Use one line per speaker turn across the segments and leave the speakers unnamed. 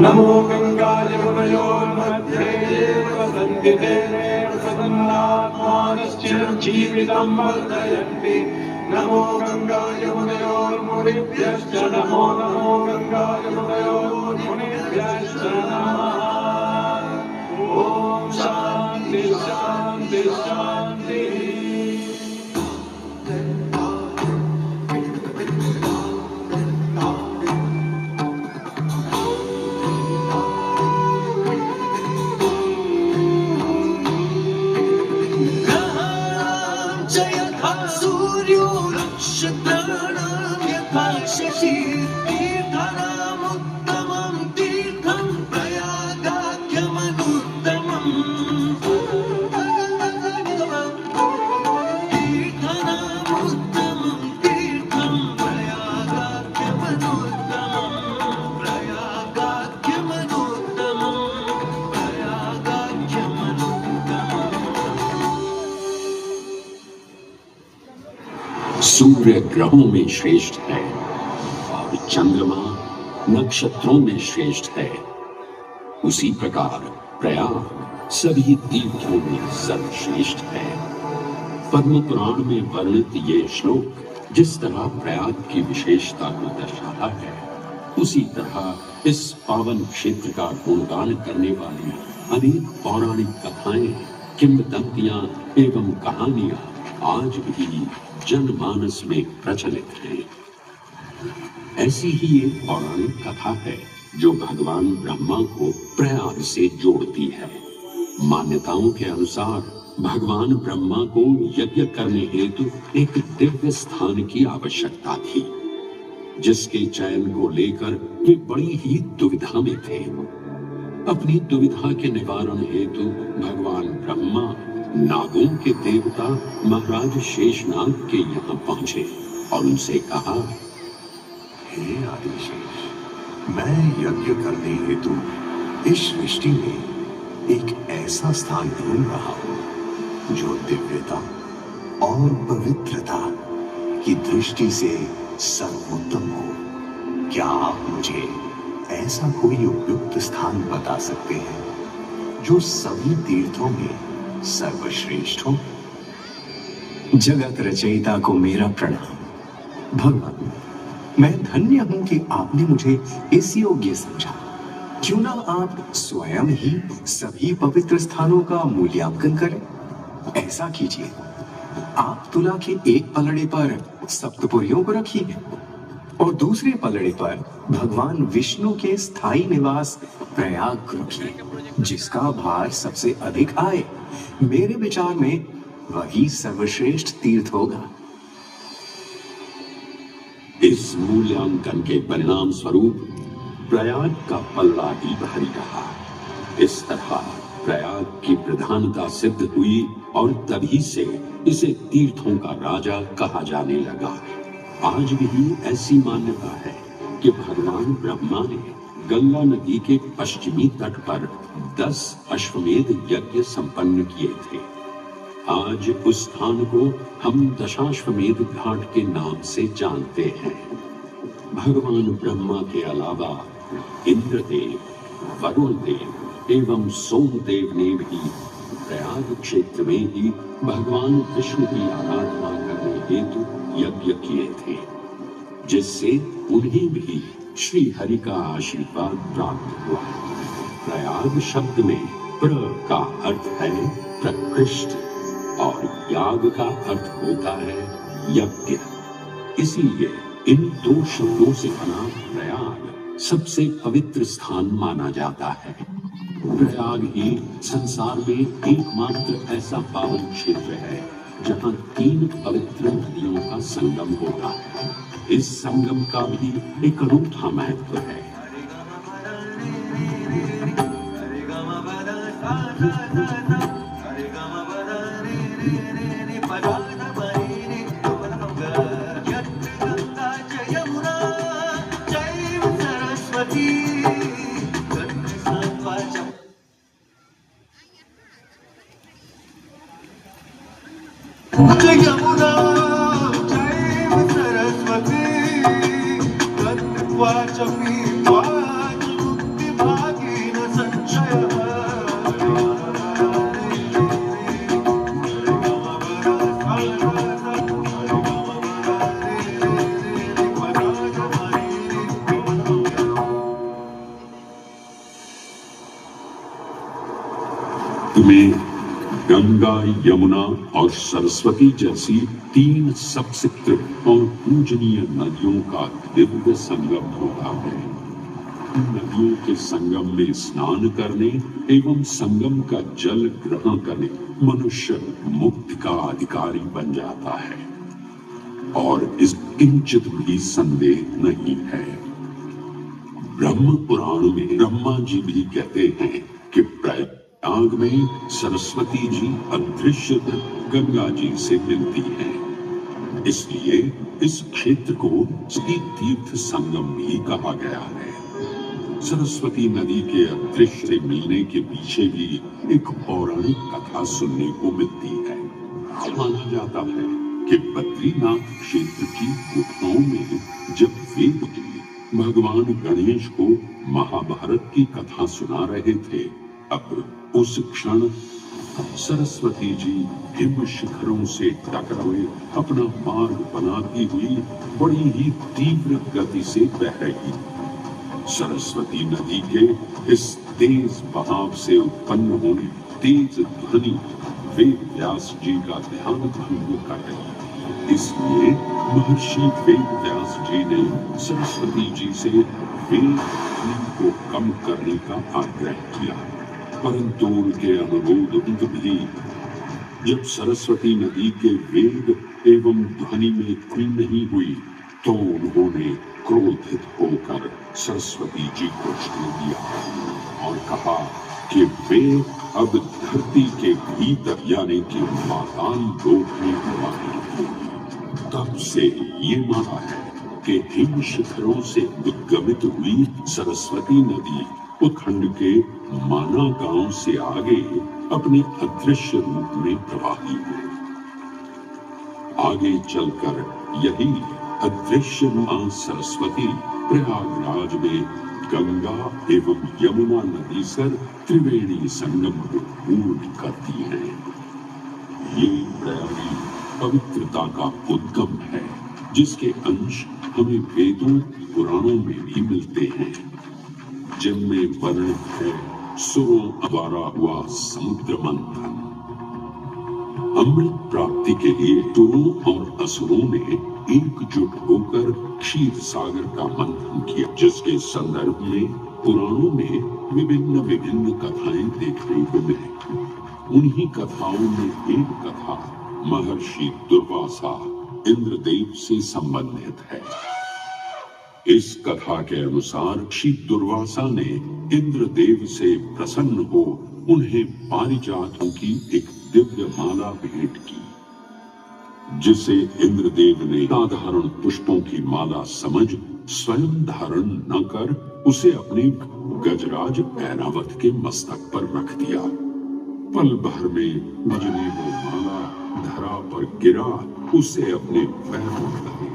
नमो गंगाय यमुनयोर्मध्ये वसन्ति सदन्नात्मानश्चिरञ्जीवितं वर्धयन्ति। नमो गंगाय यमुनयोर्मुनिभ्यश्च नमो नमो गंगाय यमुनयोर्मुनिभ्यश्च नमः। ओम शांति शांति शांति।
सूर्य ग्रहों में श्रेष्ठ है और चंद्रमा नक्षत्रों में श्रेष्ठ है। उसी प्रकार प्रयाग सभी तीर्थों में सर्वश्रेष्ठ है। पद्म पुराण में वर्णित ये श्लोक जिस तरह प्रयाग की विशेषता को दर्शाता है, उसी तरह इस पावन क्षेत्र का गुणगान करने वाली अनेक पौराणिक कथाएं, किंवदंतियां एवं कहानियां आज भी जनमानस में प्रचलित है। ऐसी ही एक पौराणिक कथा है जो भगवान ब्रह्मा को प्रयाग से जोड़ती है। मान्यताओं के अनुसार भगवान ब्रह्मा को यज्ञ करने हेतु एक दिव्य स्थान की आवश्यकता थी, जिसके चयन को लेकर वे बड़ी ही दुविधा में थे। अपनी दुविधा के निवारण हेतु भगवान ब्रह्मा नागों के देवता महाराज शेषनाग के यहाँ पहुंचे और उनसे कहा,
हे आदिशेष, मैं यज्ञ करने हेतु इस सृष्टि में एक ऐसा स्थान ढूंढ रहा हूं जो दिव्यता और पवित्रता की दृष्टि से सर्वोत्तम हो। क्या आप मुझे ऐसा कोई उपयुक्त स्थान बता सकते हैं जो सभी तीर्थों में सर्वश्रेष्ठ हो?
जगत रचयिता को मेरा प्रणाम। भगवान, मैं धन्य हूं कि आपने मुझे इस योग्य समझा। क्यों ना आप स्वयं ही सभी पवित्र स्थानों का मूल्यांकन करें। ऐसा कीजिए, आप तुला के एक पलड़े पर सप्तपुरियों को रखिए और दूसरे पलड़े पर भगवान विष्णु के स्थायी निवास प्रयाग को रखिए, जिसका भार सबसे अधिक आए। मेरे विचार में वही सर्वश्रेष्ठ तीर्थ होगा।
इस मूल्यांकन के परिणाम स्वरूप प्रयाग का पल्ला ही भारी रहा। इस तरह प्रयाग की प्रधानता सिद्ध हुई और तभी से इसे तीर्थों का राजा कहा जाने लगा। आज भी ऐसी मान्यता है कि भगवान ब्रह्मा ने गंगा नदी के पश्चिमी तट पर 10 अश्वमेध यज्ञ संपन्न किए थे। आज उस स्थान को हम दशाश्वमेध घाट के नाम से जानते हैं। भगवान ब्रह्मा के अलावा इंद्रदेव, वरुण देव एवं सोमदेव ने भी प्रयाग क्षेत्र में ही भगवान विष्णु की आराधना करने हेतु यज्ञ किए थे, जिससे उन्हें भी श्री हरि का आशीर्वाद प्राप्त हुआ। प्रयाग शब्द में प्र का अर्थ है प्रकृष्ट और याग का अर्थ होता है यज्ञ। इसीलिए इन दो शब्दों से बना प्रयाग सबसे पवित्र स्थान माना जाता है। प्रयाग ही संसार में एकमात्र ऐसा पावन क्षेत्र है जहाँ 3 पवित्र नदियों का संगम होता है। इस संगम का भी एक अनूठा महत्व है।
यमुना जय सरस्वती
वाचपि वाच मुक्तिभागेन संशयः
तुम्हें गंगा, यमुना और सरस्वती जैसी 3 सबसे तृप्त और पूजनीय नदियों का दिव्य संगम होता है। नदियों के संगम में स्नान करने एवं संगम का जल ग्रहण करने मनुष्य मुक्ति का अधिकारी बन जाता है और इस किंचित भी संदेह नहीं है। ब्रह्म पुराण में ब्रह्मा जी भी कहते हैं कि प्रयाग में सरस्वती जी अदृश्य गंगा जी से मिलती हैं। इसलिए इस क्षेत्र को श्री तीर्थ संगम भी कहा गया है। सरस्वती नदी के अदृश्य से मिलने के पीछे भी एक पौराणिक कथा सुनने को मिलती है। माना जाता है कि बद्रीनाथ क्षेत्र की गुफाओं में जब वेद भगवान गणेश को महाभारत की कथा सुना रहे थे, अब उस क्षण सरस्वती जी हिम शिखरों से टकराए अपना मार्ग बनाती हुई बड़ी ही तीव्र गति से बह रही। सरस्वती नदी के इस तेज बहाव से उत्पन्न होने तेज ध्वनि वेद व्यास जी का ध्यान भंग कर रही। इसलिए महर्षि वेद व्यास जी ने सरस्वती जी से वेद ध्वनि को कम करने का आग्रह किया, परंतु उनके अनुरोध भी जब सरस्वती नदी के वेग एवं ध्वनि में कमी नहीं हुई तो उन्होंने क्रोधित होकर सरस्वती जी को छोड़ दिया और कहा कि वे अब धरती के भीतर यानी कि पाताल लोक में वाली होगी। तब से ये माना है कि हिम शिखरों से उद्गमित हुई सरस्वती नदी उत्खंड के माना गांव से आगे अपने अदृश्य रूप में प्रवाही हुई। आगे चलकर यही अदृश्य मां सरस्वती प्रयागराज में गंगा एवं यमुना नदी सर त्रिवेणी संगम को पूर्ण करती है। ये प्रयागी पवित्रता का उद्गम है, जिसके अंश हमें वेदों पुराणों में भी मिलते हैं, जिनमें वर्णित है सुरों द्वारा हुआ समुद्र मंथन। अमृत प्राप्ति के लिए सुरों और असुरों ने एकजुट होकर क्षीर सागर का मंथन किया, जिसके संदर्भ में पुराणों में विभिन्न कथाएं देखने को मिली। उन्हीं कथाओं में एक कथा महर्षि दुर्वासा इंद्रदेव से संबंधित है। इस कथा के अनुसार ऋषि दुर्वासा ने इंद्रदेव से प्रसन्न हो उन्हें पारिजातों की एक दिव्य माला भेंट की, जिसे इंद्रदेव ने साधारण पुष्पों की माला समझ स्वयं धारण न कर उसे अपने गजराज ऐरावत के मस्तक पर रख दिया। पल भर में बिजली वो माला धरा पर गिरा, उसे अपने पैरों तले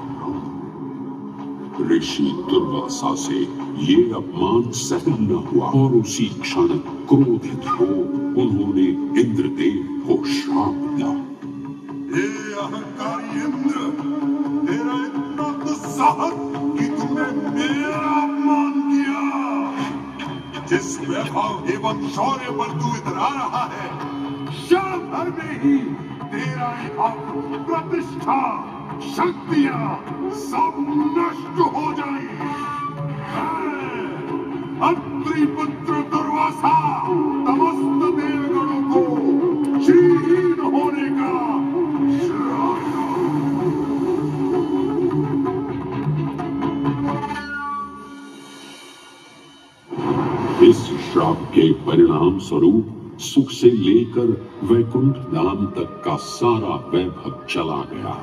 ऋषि दुर्वासा से ये अपमान सहन न हुआ और उसी क्षण क्रोधित हो उन्होंने इंद्रदेव को श्राप दिया।
हे अहंकारी इंद्र, तेरा इतना दुस्साहस कि तूने मेरा अपमान किया। जिस वैभव एवं शौर्य पर तू इधर आ रहा है, क्षण भर में ही तेरा प्रतिष्ठा शक्तियां सब नष्ट हो जाएंगी। अत्रि पुत्र दुर्वासा समस्त देवगणों को श्रीहीन होने का श्राप दो।
इस श्राप के परिणाम स्वरूप सुख से लेकर वैकुंठ धाम तक का सारा वैभव चला गया।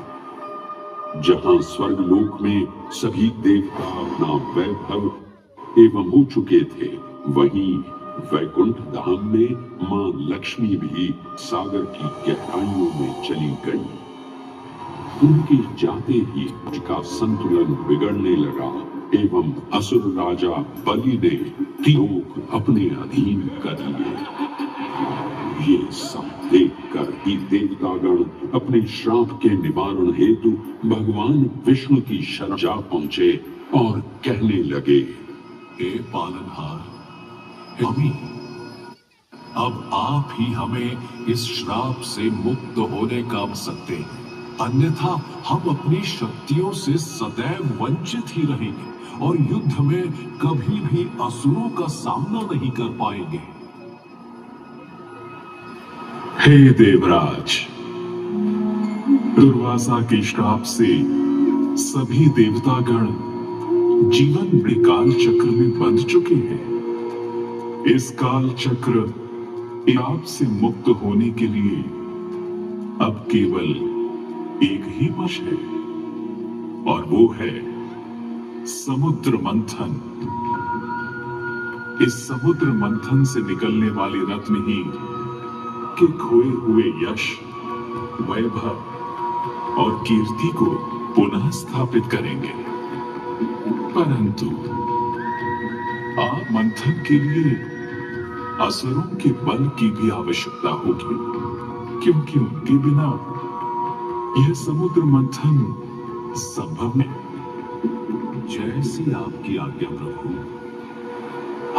जहां स्वर्गलोक में सभी देवता अपना वैभव एवं हो चुके थे, वहीं वैकुंठ धाम में मां लक्ष्मी भी सागर की गहराइयों में चली गई। उनके जाते ही उसका संतुलन बिगड़ने लगा एवं असुर राजा बलि ने लोग अपने अधीन कर लिए। ये सब देखकर ही देवतागण अपने श्राप के निवारण हेतु भगवान विष्णु की शरण जा पहुंचे और कहने लगे,
हे पालनहार, स्वामी, अब आप ही हमें इस श्राप से मुक्त होने का अवसर दें, अन्यथा हम अपनी शक्तियों से सदैव वंचित ही रहेंगे और युद्ध में कभी भी असुरों का सामना नहीं कर पाएंगे।
हे देवराज, दुर्वासा के श्राप से सभी देवतागण जीवन के काल चक्र में बंध चुके हैं। इस काल चक्र आप से मुक्त होने के लिए अब केवल एक ही वश है, और वो है समुद्र मंथन। इस समुद्र मंथन से निकलने वाले रत्न ही के खोए हुए यश, वैभव और कीर्ति को पुनः स्थापित करेंगे। परंतु आप मंथन के लिए असुरों के बल की भी आवश्यकता होगी, क्योंकि उनके बिना यह समुद्र मंथन संभव नहीं।
जैसी आपकी आज्ञा प्रभु,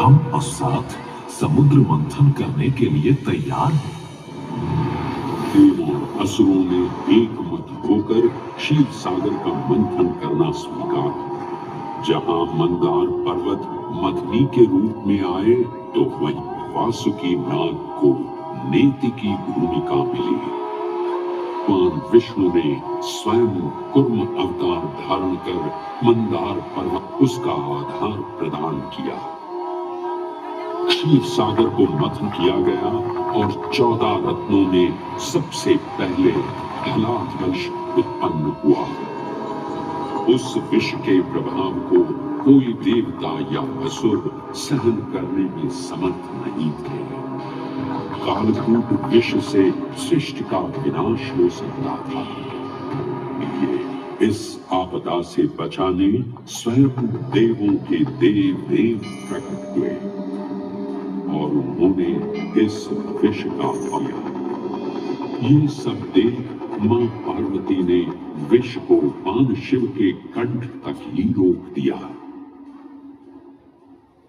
हम पश्चात समुद्र मंथन करने के लिए तैयार हैं।
देवों और असुरों ने एक मत होकर क्षीर सागर का मंथन करना स्वीकार। जहां मंदार पर्वत मथनी के रूप में आए तो वहीं वासुकी नाग को नेति की भूमिका मिली। भगवान विष्णु ने स्वयं कुर्म अवतार धारण कर मंदार पर्वत उसका आधार प्रदान किया। क्षीर सागर को मंथन किया गया और 14 रत्नों ने सबसे पहले हलाध्वज उत्पन्न हुआ। उस विष के प्रभाव को कोई देवता या असुर सहन करने में समर्थ नहीं थे। कालकूट विष से सृष्टि का विनाश हो सकता था। ये इस आपदा से बचाने स्वयं देवों के देव प्रकट हुए और उन्होंने इस विष का पाया। ये सब देख मां पार्वती ने विष को पान शिव के कंठ तक ही रोक दिया।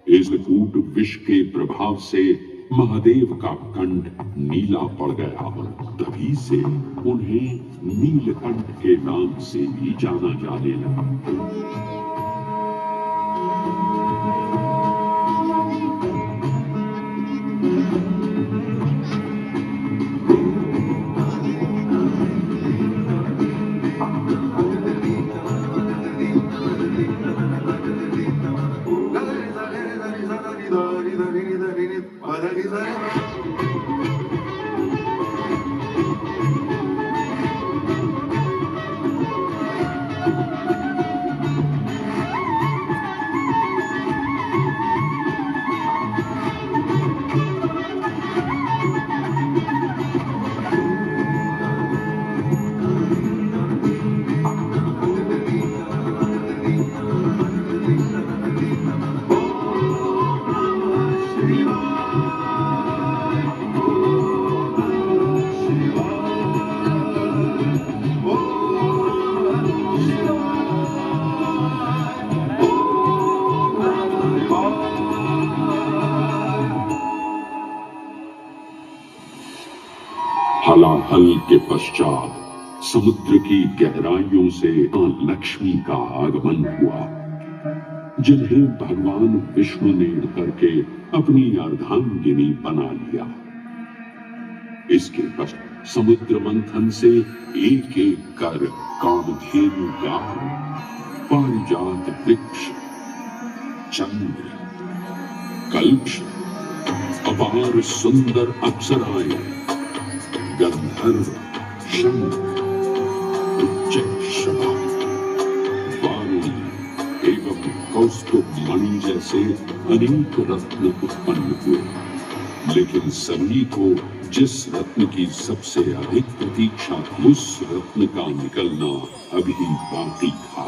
इस कूट विष के प्रभाव से महादेव का कंठ नीला पड़ गया। तभी से उन्हें नीलकंठ के नाम से भी जाना जाने लगा। हलाहल के पश्चात समुद्र की गहराइयों से लक्ष्मी का आगमन हुआ, जिन्हें भगवान विष्णु ने करके अपनी अर्धांगिनी बना लिया। इसके पश्चात समुद्र मंथन से एक एक कर कामधेनु गाय, पारिजात वृक्ष, चंद्र, कल्प, अपार सुंदर अप्सराएं, गंधर्व, शंख, उच्चैःश्रवा, वारुणी एवं कौस्तुभ मणि जैसे अनेक रत्न उत्पन्न हुए। लेकिन सभी को जिस रत्न की सबसे अधिक प्रतीक्षा थी, उस रत्न का निकलना अभी बाकी था।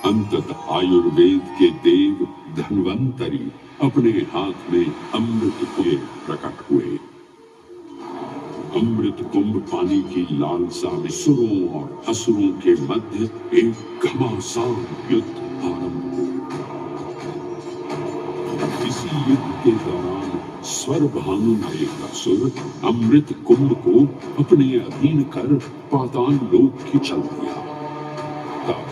अंततः आयुर्वेद के देव धन्वंतरी अपने हाथ में अमृत हुए प्रकट हुए। अमृत कुंभ पानी की लालसा में सुरों और असुरों के मध्य एक घमासान युद्ध आरंभ हुआ। इसी युद्ध के दौरान स्वरभानु एक असुर अमृत कुंभ को अपने अधीन कर पाताल लोक की चल दिया। तब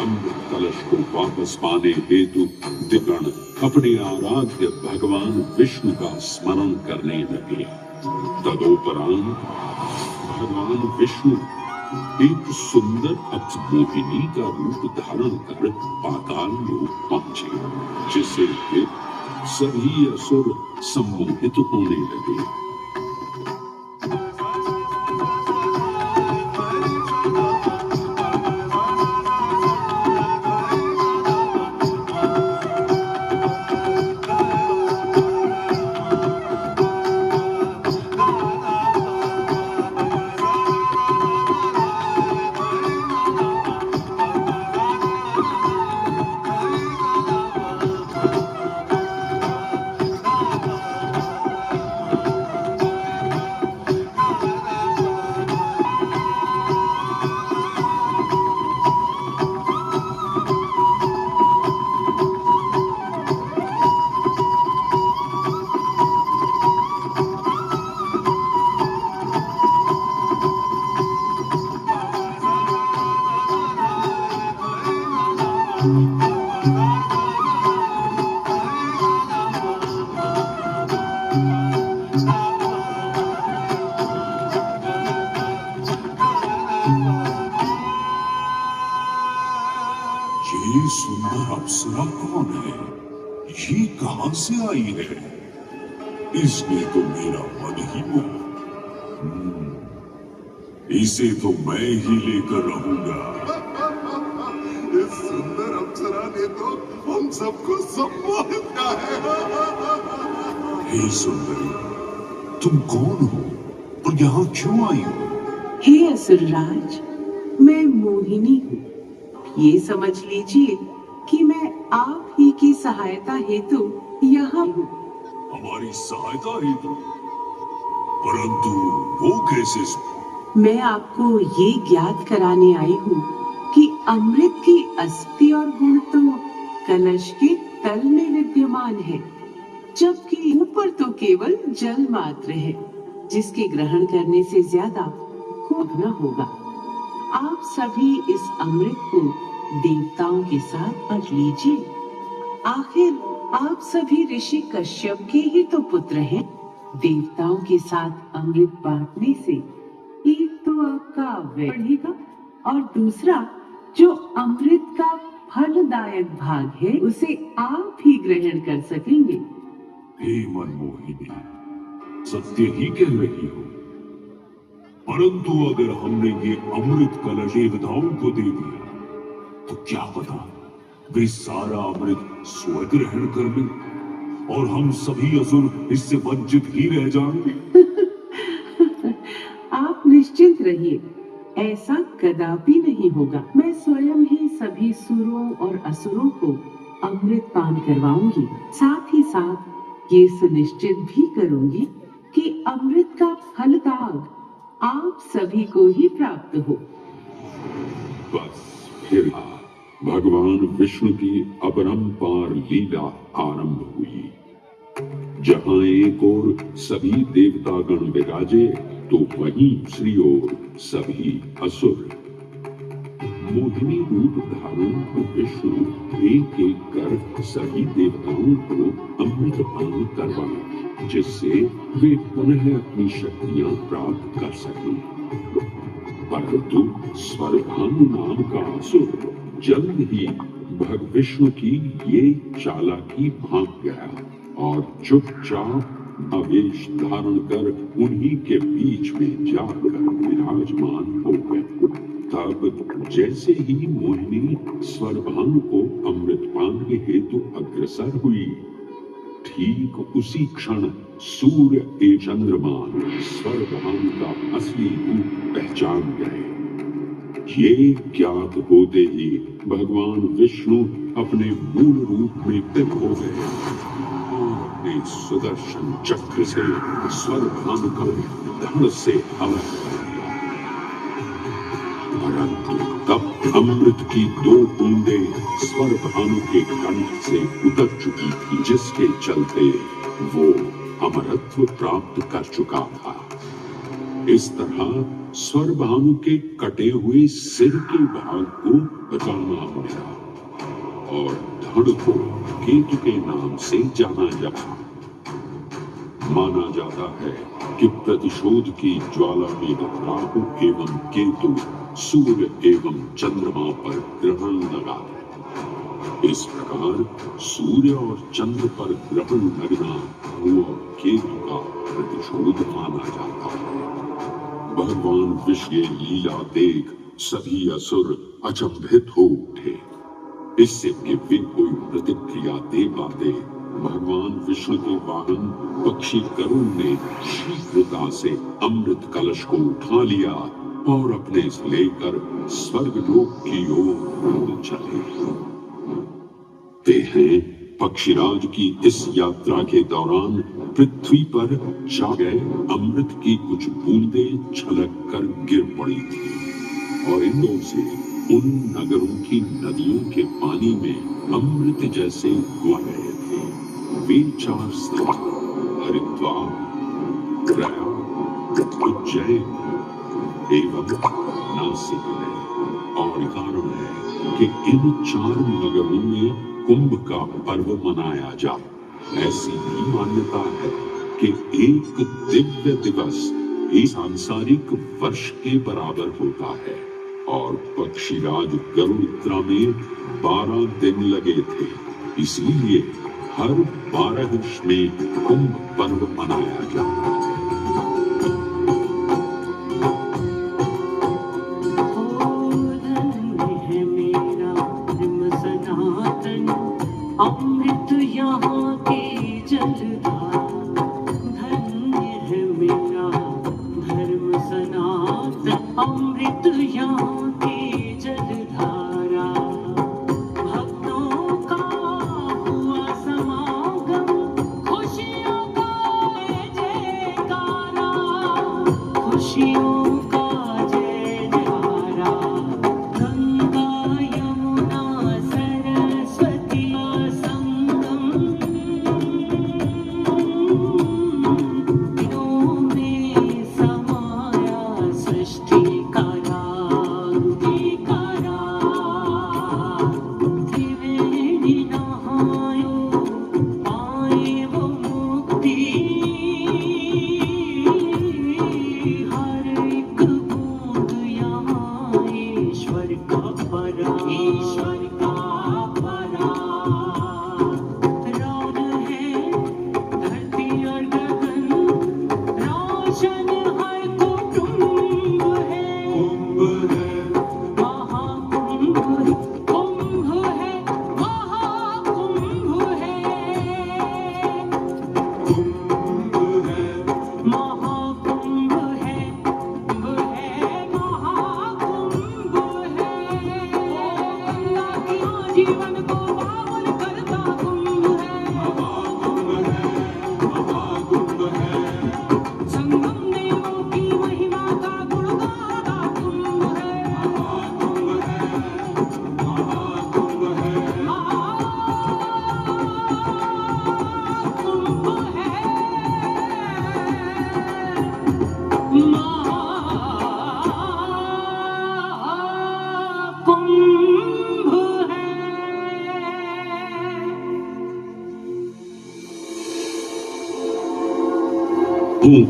अमृत कलश को वापस पाने हेतु दिगण अपने आराध्य भगवान विष्णु का स्मरण करने लगे। तदोपरांत भगवान विष्णु एक सुंदर मोहिनी का रूप धारण कर पाताल लोक पहुंचे, जिससे फिर सभी असुर सम्मोहित होने लगे।
ये सुंदर अप्सरा कौन है? ये कहां से आई है? इसने तो मेरा मन ही मोहा। इसे तो मैं ही लेकर रहूंगा।
इस सुंदर अप्सरा ने तो हम सबको सम्मोहित किया है।
हे सुंदरी, तुम कौन हो और यहाँ क्यों आई हो?
हे असुरराज, मैं मोहिनी हूँ। ये समझ लीजिए कि मैं आप ही की सहायता हेतु यहाँ हूँ।
हमारी सहायता हेतु? परंतु वो कैसे?
मैं आपको ये ज्ञात कराने आई हूँ कि अमृत की अस्थि और गुण तो कलश के तल में विद्यमान है, जबकि ऊपर तो केवल जल मात्र है, जिसके ग्रहण करने से ज्यादा कुछ न होगा। आप सभी इस अमृत को देवताओं के साथ बांट लीजिए। आखिर आप सभी ऋषि कश्यप के ही तो पुत्र हैं। देवताओं के साथ अमृत बांटने से एक तो आपका व्यय बढ़ेगा और दूसरा जो अमृत का फलदायक भाग है उसे आप ही ग्रहण कर सकेंगे।
हे मनमोहिनी, सत्य ही कह रही हो। परंतु अगर हमने ये अमृत कलश देवताओं को दे दिया तो क्या पता वे सारा अमृत स्वयं ग्रहण कर लें और हम सभी असुर इससे वंचित ही रह जाएंगे।
आप निश्चिंत रहिए, ऐसा कदापि नहीं होगा। मैं स्वयं ही सभी सुरों और असुरों को अमृत पान करवाऊंगी। साथ ही साथ ये सुनिश्चित भी करूंगी कि अमृत का फलदायक आप सभी को ही प्राप्त हो।
बस फिर भगवान विष्णु की अपरंपार लीला आरंभ हुई। जहां एक ओर सभी देवतागण विराजे तो वहीं दूसरी ओर सभी असुर। मोहिनी रूप धारण विष्णु एक एक कर सभी देवताओं को अमृत पान करवाए, जिससे वे पुनः अपनी शक्तियां प्राप्त कर सकें। परंतु स्वरभानु नाम का असुर जल्द ही भगवान विष्णु की ये चालाकी भांप गया और चुपचाप आवेश धारण कर उन्हीं के बीच में जाकर विराजमान हो गए। तब जैसे ही मोहिनी स्वरभानु को अमृतपान के हेतु अग्रसर हुई, ठीक उसी क्षण सूर्य एवं चंद्रमा स्वरभानु का असली रूप पहचान गए। ये ज्ञात होते ही भगवान विष्णु अपने मूल रूप में स्थित हो गए और अपने सुदर्शन चक्र से स्वर्भानु को धड़ से अलग कर दिया। परंतु तब अमृत की 2 बूंदें स्वर्भानु के कंठ से उतर चुकी थी, जिसके चलते वो अमरत्व प्राप्त कर चुका था। इस तरह स्वर्भानु के कटे हुए सिर के भाग को बचाना पड़ा और धड़ को केतु के नाम से जाना जाता। माना जाता है कि प्रतिशोध की ज्वाला में राहु एवं केतु सूर्य एवं चंद्रमा पर ग्रहण लगा। इस प्रकार सूर्य और चंद्र पर ग्रहण लगना राहु और केतु का प्रतिशोध माना जाता है। भगवान विष्णु की लीला देख सभी असुर अचंभित हो उठे। इससे कि वे कोई प्रतिक्रिया दे पाते, भगवान विष्णु के वाहन पक्षी गरुड़ ने शीघ्रता से अमृत कलश को उठा लिया और अपने से लेकर स्वर्गलोक की ओर चले। ते हैं पक्षीराज की इस यात्रा के दौरान पृथ्वी पर जा गए अमृत की कुछ बूंदें छलक कर गिर पड़ी थी और इनमें से उन नगरों की नदियों के पानी में अमृत जैसे हुआ गए थे। वे 4 स्थान हरिद्वार, प्रयाग, उज्जैन एवं नासिक है और कारण है कि इन 4 नगरों में कुंभ का पर्व मनाया जाता। ऐसी भी मान्यता है कि एक दिव्य दिवस एक सांसारिक वर्ष के बराबर होता है और पक्षीराज गरुड़ में 12 दिन लगे थे। इसीलिए हर 12 वर्ष में कुंभ पर्व मनाया जाता है।
अमृत यहाँ की जलधारा, धन्य है मेरा धर्म सनातन। अमृत यहाँ की जलधारा, भक्तों का हुआ समागम, खुशियों का जयकारा, खुशियों का जय जयकारा। गंगा यमुना सरस्वती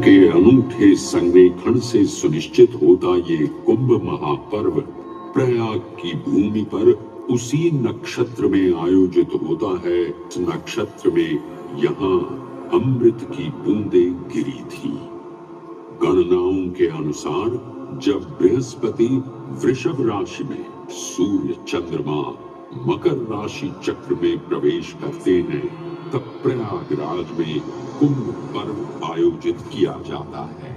के अनूठे संरेखण से सुनिश्चित होता ये कुंभ महापर्व प्रयाग की भूमि पर उसी नक्षत्र में आयोजित होता है। इस नक्षत्र में यहाँ अमृत की बूंदें गिरी थी। गणनाओं के अनुसार जब बृहस्पति वृषभ राशि में, सूर्य चंद्रमा मकर राशि चक्र में प्रवेश करते हैं, तब प्रयागराज में कुंभ पर्व आयोजित किया जाता है।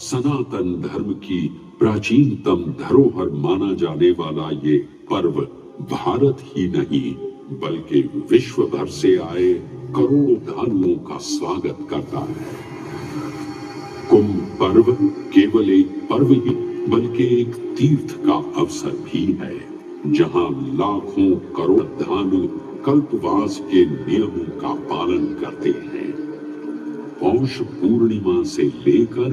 सनातन धर्म की प्राचीनतम धरोहर माना जाने वाला ये पर्व भारत ही नहीं बल्कि विश्व भर से आए करोड़ों धानुओं का स्वागत करता है। कुंभ पर्व केवल एक पर्व ही बल्कि एक तीर्थ का अवसर भी है, जहां लाखों करोड़ धानु कल्पवास के नियमों का पालन करते हैं। पौष पूर्णिमा से लेकर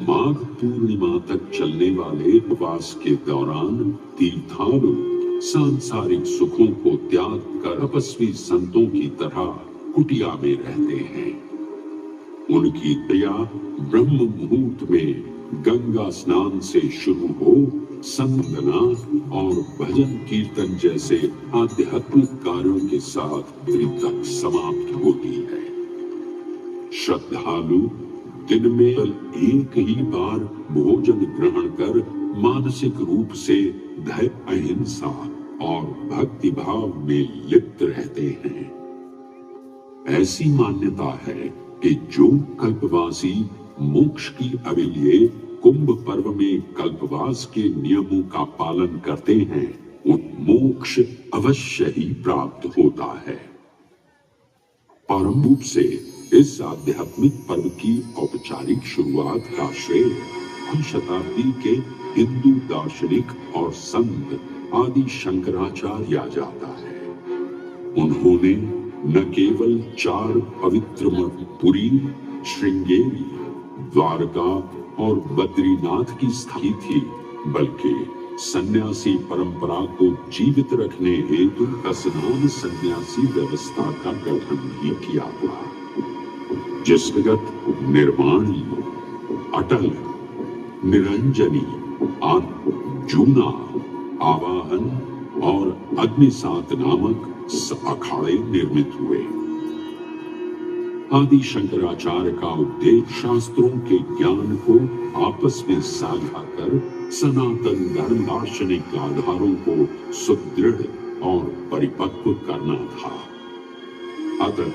माघ पूर्णिमा तक चलने वाले उपवास के दौरान तीर्थालु सांसारिक सुखों को त्याग कर तपस्वी संतों की तरह कुटिया में रहते हैं। उनकी क्रिया ब्रह्म मुहूर्त में गंगा स्नान से शुरू हो संवंदना और भजन कीर्तन जैसे आध्यात्मिक कार्यों के साथ तक समाप्त होती है। श्रद्धालु दिन में एक ही बार भोजन ग्रहण कर मानसिक रूप से धैर्य, अहिंसा और भक्ति भाव में लिप्त रहते हैं। ऐसी मान्यता है कि जो कल्पवासी मोक्ष की अविलिये कुंभ पर्व में कल्पवास के नियमों का पालन करते हैं, उन मोक्ष अवश्य ही प्राप्त होता है। परम रूप से इस आध्यात्मिक पर्व की औपचारिक शुरुआत का श्रेय शताब्दी के हिंदू दार्शनिक और संत आदि शंकराचार्य दिया जाता है। उन्होंने न केवल 4 पवित्र मठ पुरी, श्रृंगेरी, द्वारका और बद्रीनाथ की स्थापना थी, बल्कि सन्यासी परंपरा को जीवित रखने हेतु स्नान सन्यासी व्यवस्था का गठन भी किया था, जिसगत निर्माणी, अटल, निरंजनी, जूना, आवाहन और अग्निसात नामक अखाड़े निर्मित हुए। आदि शंकराचार्य का उद्देश्य शास्त्रों के ज्ञान को आपस में साझा कर सनातन धर्म दार्शनिक आधारों को सुदृढ़ और परिपक्व करना था। अतः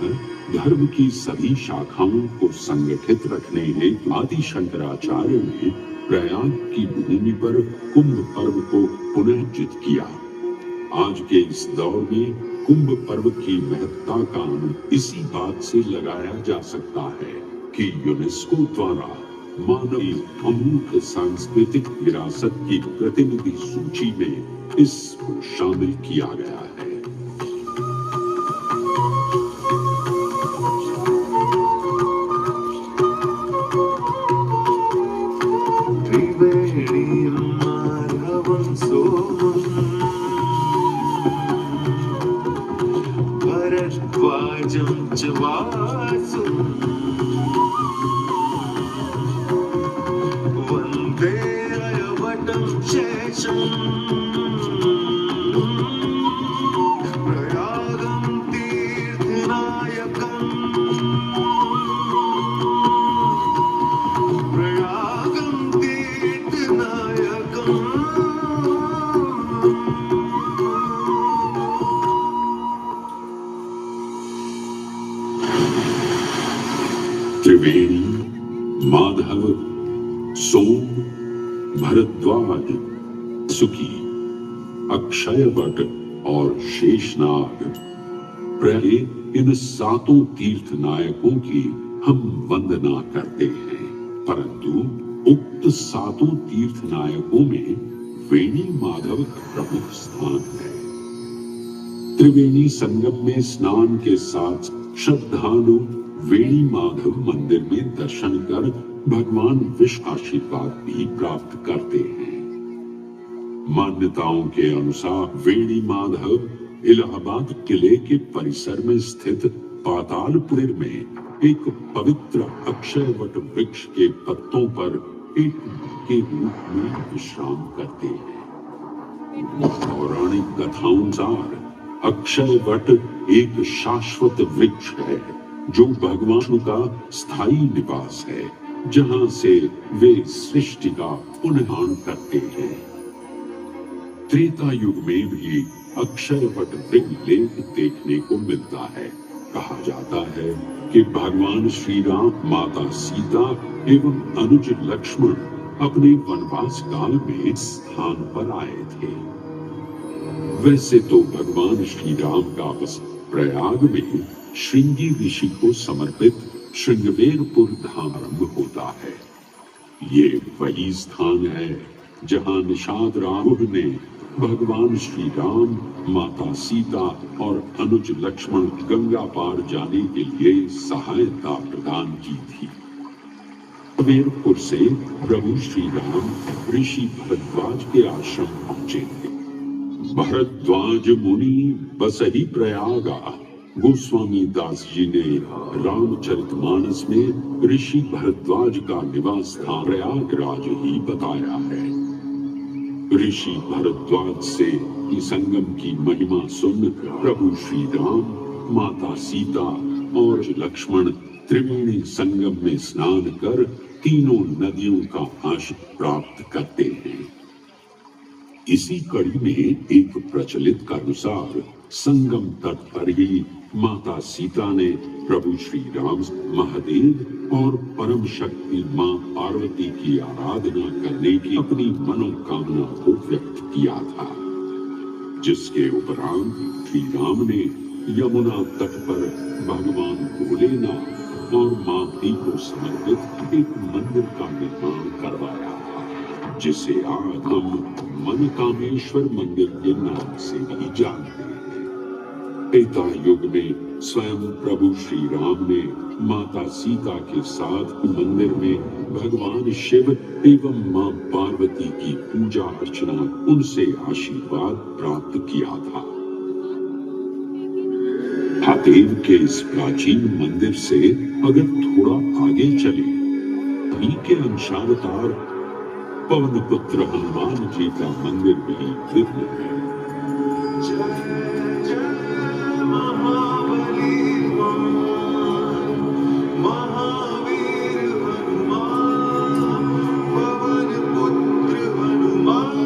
धर्म की सभी शाखाओं को संगठित रखने हेतु आदि शंकराचार्य ने प्रयाग की भूमि पर कुंभ पर्व को पुनर्जीवित किया। आज के इस दौर में कुंभ पर्व की महत्ता का अनुमान इसी बात से लगाया जा सकता है कि यूनेस्को द्वारा मानव अमूल्य सांस्कृतिक विरासत की प्रतिनिधि सूची में इसको शामिल किया गया है।
वंदे अयवटं शेषं प्रयागं तीर्थनायकं
त्रिवेणी, माधव, सोम, भरद्वाज, सुकी, अक्षयवट और शेषनाग प्रभु इन 7 तीर्थ नायकों की हम वंदना करते हैं, परंतु उक्त 7 तीर्थ नायकों में वेणी माधव का प्रमुख स्थान है। त्रिवेणी संगम में स्नान के साथ श्रद्धालु वेणी माधव मंदिर में दर्शन कर भगवान विष्णु आशीर्वाद भी प्राप्त करते हैं। मान्यताओं के अनुसार वेणी माधव इलाहाबाद किले के परिसर में स्थित पातालपुर में एक पवित्र अक्षयवट वृक्ष के पत्तों पर एक के रूप में विश्राम करते हैं। पौराणिक कथाओं अनुसार अक्षयवट एक शाश्वत वृक्ष है जो भगवान का स्थायी निवास है, जहां से वे सृष्टि का पुनर्निर्माण करते हैं। त्रेता युग में भी अक्षयवट वृक्ष लेख देखने को मिलता है। कहा जाता है कि भगवान श्री राम, माता सीता एवं अनुज लक्ष्मण अपने वनवास काल में इस स्थान पर आए थे। वैसे तो भगवान श्री राम का बस प्रयाग में श्रृंगी ऋषि को समर्पित श्रृंगवेरपुर धाम आरंभ होता है। ये वही स्थान है जहां निषाद राहुल ने भगवान श्री राम, माता सीता और अनुज लक्ष्मण गंगा पार जाने के लिए सहायता प्रदान की थी। वीरपुर से प्रभु श्री राम ऋषि भरद्वाज के आश्रम पहुंचे थे। भरद्वाज मुनि बसहि प्रयागा, गोस्वामी दास जी ने रामचरितमानस में ऋषि भरद्वाज का निवास स्थान प्रयागराज ही बताया है। ऋषि भरद्वाज से संगम की महिमा सुन प्रभु श्री राम, माता सीता और लक्ष्मण त्रिवेणी संगम में स्नान कर तीनों नदियों का आश्रय प्राप्त करते हैं। इसी कड़ी में एक प्रचलित के अनुसार संगम तट पर ही माता सीता ने प्रभु श्री राम, महादेव और परम शक्ति मां पार्वती की आराधना करने की अपनी मनोकामना को व्यक्त किया था, जिसके उपरांत श्री राम ने यमुना तट पर भगवान भोलेनाथ और मां दी को समर्पित एक मंदिर का निर्माण करवाया था, जिसे आज हम मनकामेश्वर मंदिर के नाम से भी जानते हैं। त्रेता युग में स्वयं प्रभु श्री राम ने माता सीता के साथ मंदिर में भगवान शिव एवं मां पार्वती की पूजा अर्चना, उनसे आशीर्वाद प्राप्त किया था। महादेव के इस प्राचीन मंदिर से अगर थोड़ा आगे चले, वहीं के अंशावतार पवन पुत्र हनुमान जी का मंदिर भी विद्य है।
महावीर हनुमान, पवन पुत्र हनुमान।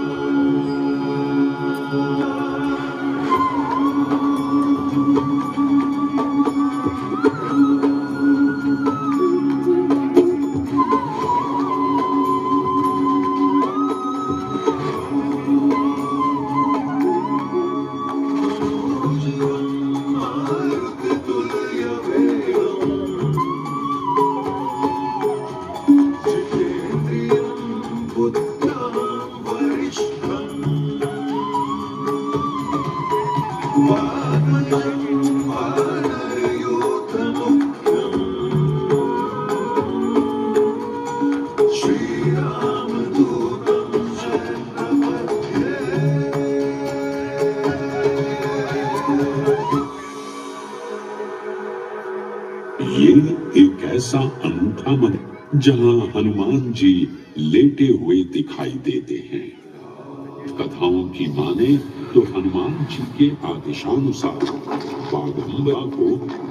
ऐसा अनूठा मंदिर जहां हनुमान जी लेटे हुए दिखाई देते हैं। कथाओं की माने तो हनुमान जी के आदेशानुसार बागंबा को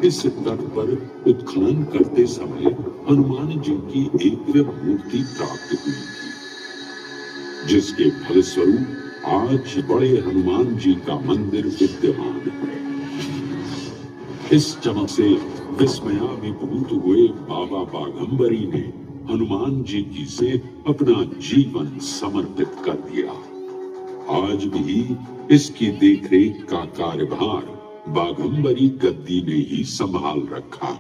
इस तट पर उत्खनन करते समय हनुमान जी की एक दिव्य मूर्ति प्राप्त हुई थी, जिसके फलस्वरूप आज बड़े हनुमान जी का मंदिर विद्यमान है। इस चमक से विस्मयाभिभूत हुए बाबा बाघंबरी ने हनुमान जी की से अपना जीवन समर्पित कर दिया। आज भी इसकी देखरेख का कार्यभार बाघंबरी गद्दी ने ही संभाल रखा।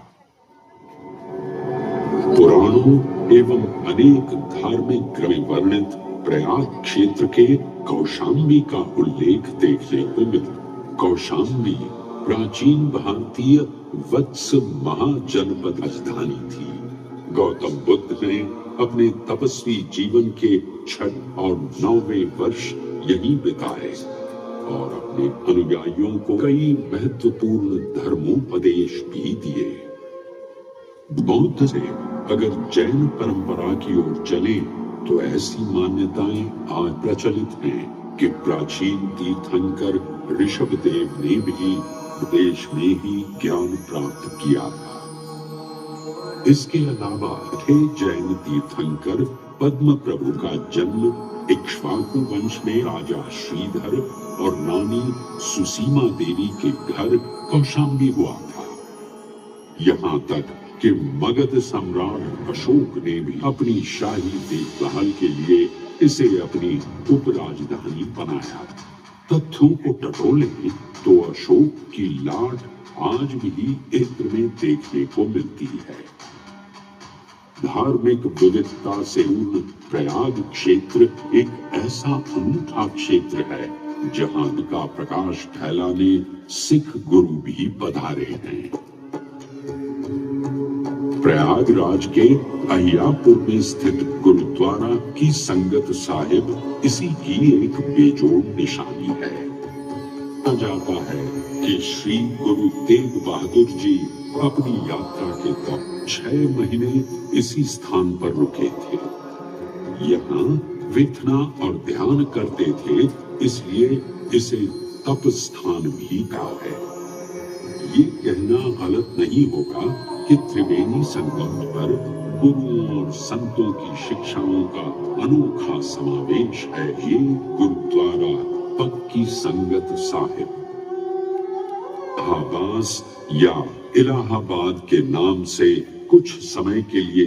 पुराणों एवं अनेक धार्मिक ग्रंथों में वर्णित प्रयाग क्षेत्र के कौशाम्बी का उल्लेख देखने को मिलता। कौशाम्बी प्राचीन भारतीय वत्स महाजनपद राजधानी थी। गौतम बुद्ध ने अपने तपस्वी जीवन के 6 और 9वें वर्ष यहीं बिताए और अपने अनुयायियों को कई महत्वपूर्ण धर्मोपदेश भी दिए। बौद्ध से अगर जैन परंपरा की ओर चले तो ऐसी मान्यताएं आज प्रचलित हैं कि प्राचीन तीर्थंकर ऋषभदेव ने भी देश में ही ज्ञान प्राप्त किया था। इसके अलावा थे जैन तीर्थंकर पद्म प्रभु का जन्म इक्ष्वाकु वंश में राजा श्रीधर और रानी सुसीमा देवी के घर कौशाम्बी हुआ था। यहाँ तक
कि मगध सम्राट अशोक ने भी अपनी शाही देखभाल के लिए इसे अपनी उपराजधानी बनाया। तथ्यों को टटोले तो अशोक की लाट आज भी इंद्र में देखने को मिलती है। धार्मिक विविधता से पूर्ण प्रयाग क्षेत्र एक ऐसा अनूठा क्षेत्र है जहां का प्रकाश फैलाने सिख गुरु भी पधारे हैं। प्रयागराज के अहियापुर में स्थित गुरुद्वारा की संगत साहिब इसी की एक बेजोड़ निशानी है। कहा जाता है कि श्री गुरु तेग बहादुर जी अपनी यात्रा के दौरान 6 महीने इसी स्थान पर रुके थे। यहाँ विथना और ध्यान करते थे, इसलिए इसे तप स्थान भी कहा है। ये कहना गलत नहीं होगा कि त्रिवेणी संगम पर गुरुओं और संतों की शिक्षाओं का अनोखा समावेश है। ये गुरुद्वारा पक्की संगत साहिब आबास या इलाहाबाद के नाम से कुछ समय के लिए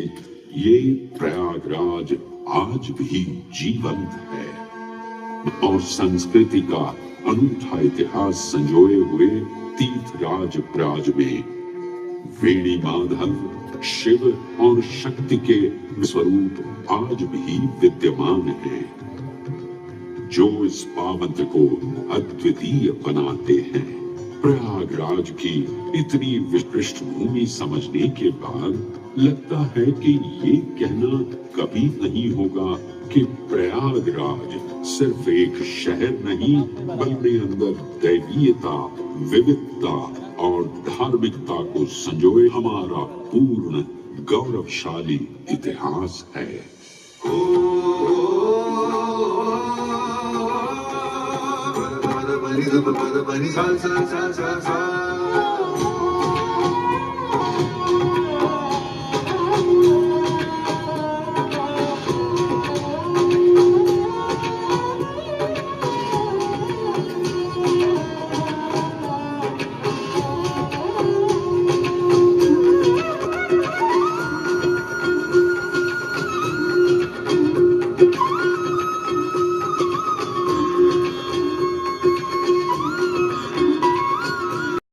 ये प्रयागराज आज भी जीवंत है और संस्कृति का अनूठा इतिहास संजोए हुए तीर्थराज प्रयाग में वेणी माधव, शिव और शक्ति के स्वरूप आज भी विद्यमान हैं, जो इस पावन को अद्वितीय बनाते हैं। प्रयागराज की इतनी विशिष्ट भूमि समझने के बाद लगता है कि ये कहना कभी नहीं होगा कि प्रयागराज सिर्फ एक शहर नहीं, बल्कि अंदर दैवीयता, विविधता और धार्मिकता को संजोए हमारा पूर्ण गौरवशाली इतिहास है।
Bani sa sa sa sa sa